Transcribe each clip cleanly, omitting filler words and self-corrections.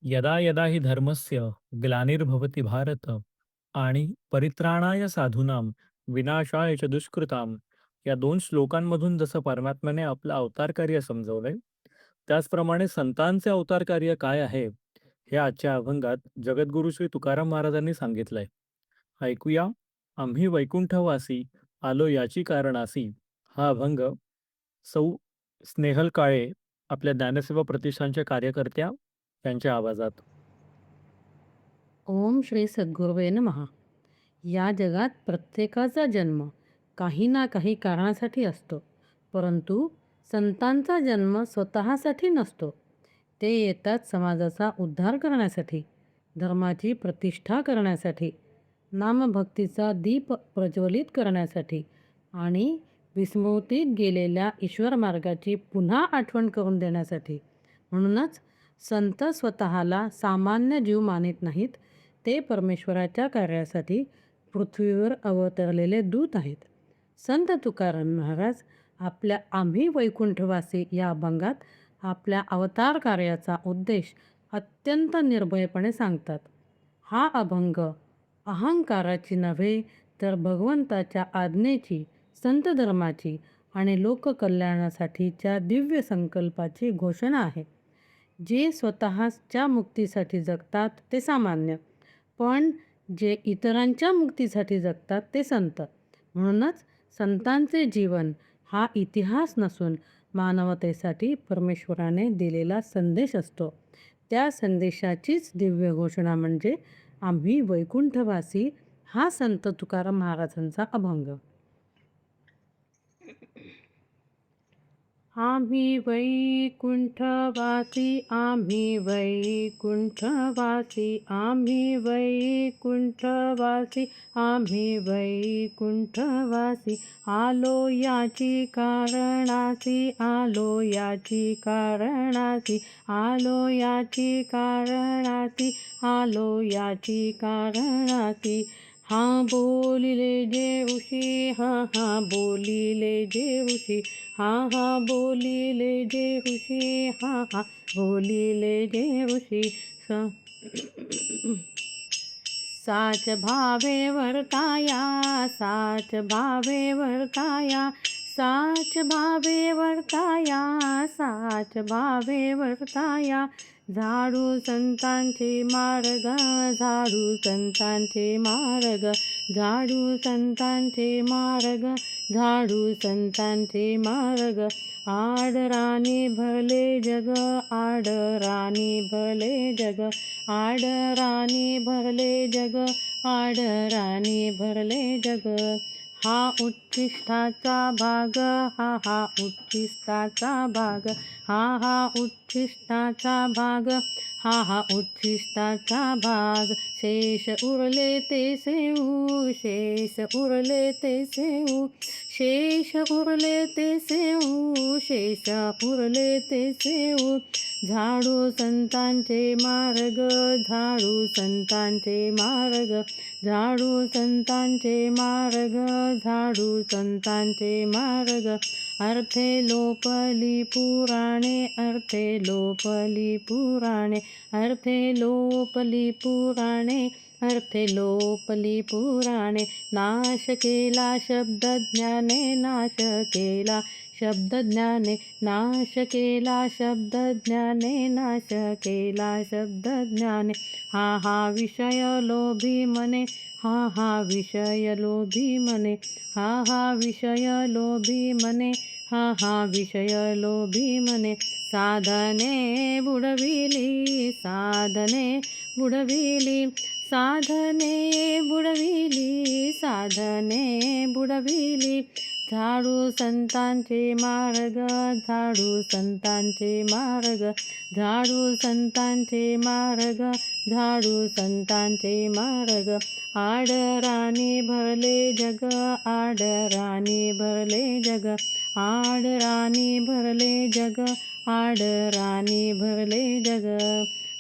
यदा यदा हि धर्मस्य ग्लानिर्भवति भारत आणि परित्राणाय साधूनां विनाशाय च दुष्कृताम या दोन श्लोकांमधून जसं परमात्म्याने आपलं अवतार कार्य समजवलंय, त्याचप्रमाणे संतांचे अवतार कार्य काय आहे हे आजच्या अभंगात जगद्गुरु श्री तुकाराम महाराजांनी सांगितलंय. ऐकूया. आम्ही वैकुंठवासी आलो याची कारणासी. हा अभंग सौ स्नेहल काळे आपल्या ज्ञानसेवा प्रतिष्ठानच्या कार्यकर्त्या यांच्या आवाजात. ओम श्री सद्गुरुवे नमः. या जगात प्रत्येकाचा जन्म काही ना काही कारणासाठी असतो. परंतु संतांचा जन्म स्वतःसाठी नसतो. ते येतात समाजाचा उद्धार करण्यासाठी, धर्माची प्रतिष्ठा करण्यासाठी, नामभक्तीचा दीप प्रज्वलित करण्यासाठी आणि विस्मृतीत गेलेल्या ईश्वर मार्गाची पुन्हा आठवण करून देण्यासाठी. म्हणूनच संत स्वतःला सामान्य जीव मानित नाहीत. ते परमेश्वराच्या कार्यासाठी पृथ्वीवर अवतरलेले दूत आहेत. संत तुकाराम महाराज आपल्या आम्ही वैकुंठवासी या अभंगात आपल्या अवतार कार्याचा उद्देश अत्यंत निर्भयपणे सांगतात. हा अभंग अहंकाराची नव्हे तर भगवंताच्या आज्ञेची, संत धर्माची आणि लोककल्याणासाठीच्या दिव्य संकल्पाची घोषणा आहे. जे स्वतःच्या मुक्तीसाठी जगतात ते सामान्य, पण जे इतरांच्या मुक्तीसाठी जगतात ते संत. म्हणूनच संतांचे जीवन हा इतिहास नसून मानवतेसाठी परमेश्वराने दिलेला संदेश असतो. त्या संदेशाचीच दिव्य घोषणा म्हणजे आम्ही वैकुंठवासी हा संत तुकाराम महाराजांचा अभंग. आम्ही वैकुंठवासी, आम्ही वैकुंठवासी, आम्ही वैकुंठवासी, आम्ही वैकुंठवासी. आलो याची कारणासी, आलो याची कारणासी, आलो याची कारणासी, आलो याची कारणासी. हा बोलिले जे ऋषी, हा हा बोलिले जे ऋषी, हा हा बोलिले जे ऋषी, हा हा बोलिले जे ऋषी. साच भावे वर्ताया, साच भावे वर्ताया, साच भावे वर्ताया, साच भावे वर्ताया. झाडू संतांचे मार्ग, झाडू संतांचे मार्ग, झाडू संतांचे मार्ग, झाडू संतांचे मार्ग. आडराणी भरले जग, आडराणी भरले जग, आडराणी भरले जग, आडराणी भरले जग. हा उच्छिष्टाचा भाग, हा हा उच्छिष्टाचा भाग, हा हा उच्छिष्टाचा भाग, हा हा उच्छिष्टाचा भाग. शेष उरले ते सेऊ, शेष उरले ते सेऊ, शेष उरले ते सेऊ, शेष उरले ते सेऊ. झाडू संतांचे मार्ग, झाडू संतांचे मार्ग, झाडू संतांचे मार्ग, झाडू संतांचे मार्ग. अर्थे लोपली पुराणे, अर्थे लोपली पुराणे, अर्थे लोपली पुराणे, अर्थे लोपली पुराणे. नाश केला शब्दज्ञाने, नाश केला शब्दज्ञाने, नाश केला शब्दज्ञाने, नाश केला शब्दज्ञाने. हा हा विषय लोभी मने, हा हा विषय लोभी मने, हा हा विषय लोभी मने, हा हा विषय लोभी मने. साधने बुडविली, साधने बुडविली, साधने बुडविली, साधने बुडविली. झाडू संतांचे मार्ग, झाडू संतांचे मार्ग, झाडू संतांचे मार्ग, झाडू संतांचे मार्ग. आडराणी भरले जग, आडराणी भरले जग, आडराणी भरले जग, आडराणी भरले जग.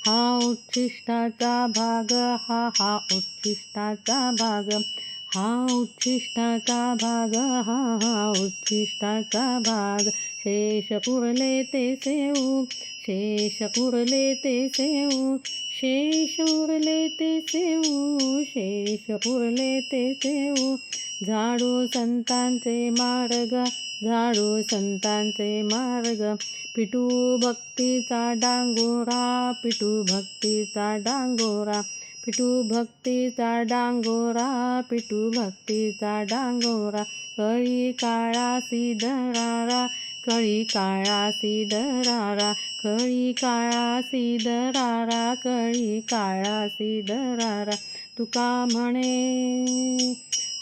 हा उच्छिष्टाचा भाग, हा हा उच्छिष्टाचा भाग, हा उच्छिष्टाचा भाग, हा उच्छिष्टाचा भाग. शेष पुरले ते सेऊ, शेष पुरले ते सेऊ, शेष उरले ते सेऊ, शेष पुरले ते सेऊ. झाडू संतांचे मार्ग, झाडू संतांचे मार्ग. पिटू भक्तीचा डांगोरा, पिटू भक्तीचा डांगोरा. पिटू भक्तीचा डांगोरा, पिटू भक्तीचा डांगोरा. कळी काळासी दरारा, कळी काळासी दरारा, कळी काळासी दरारा, कळी काळासी दरारा. तुका म्हणे,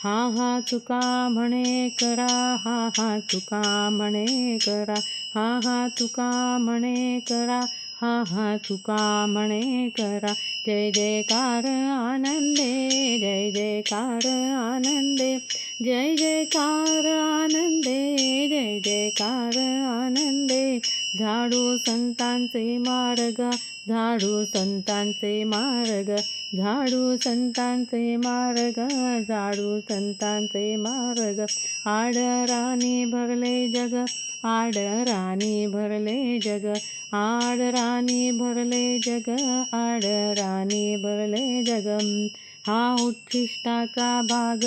हा हा तुका म्हणे करा, हा हा तुका म्हणे करा, हा हा तुका म्हणे करा, हा हा तुका म्हणे करा. जय जयकार आनंदे, जय जयकार आनंदे, जय जयकार आनंदे, जय जयकार आनंदे. झाडू संतांचे मार्ग, झाडू संतांचे मार्ग, झाडू संतांचे मार्ग, झाडू संतांचे मार्ग. आडराणी भरले जग, आडराणी भरले जग, आडराणी भरले जग, आडराणी भरले जग. हा उच्छिष्टाचा भाग,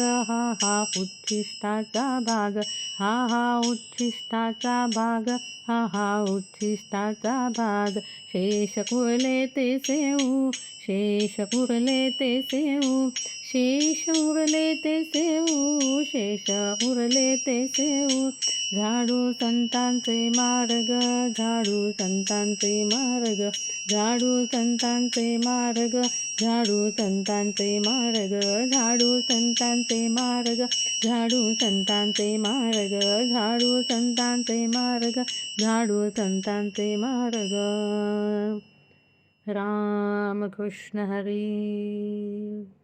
हा उच्छिष्टाचा भाग, हा उच्छिष्टाचा भाग, हा उच्छिष्टाचा भाग. शेष कुरले ते सेऊ, शेष उरले ते सेऊ, शेष उरले ते सेऊ, शेष उरले ते सेऊ. झाडू संतांचे मार्ग, झाडू संतांचे मार्ग, झाडू संतांचे मार्ग, झाडू संतांचे मार्ग, झाडू संतांचे मार्ग, झाडू संतांचे मार्ग, झाडू संतांचे मार्ग, झाडू संतांचे मार्ग. राम कृष्ण हरी.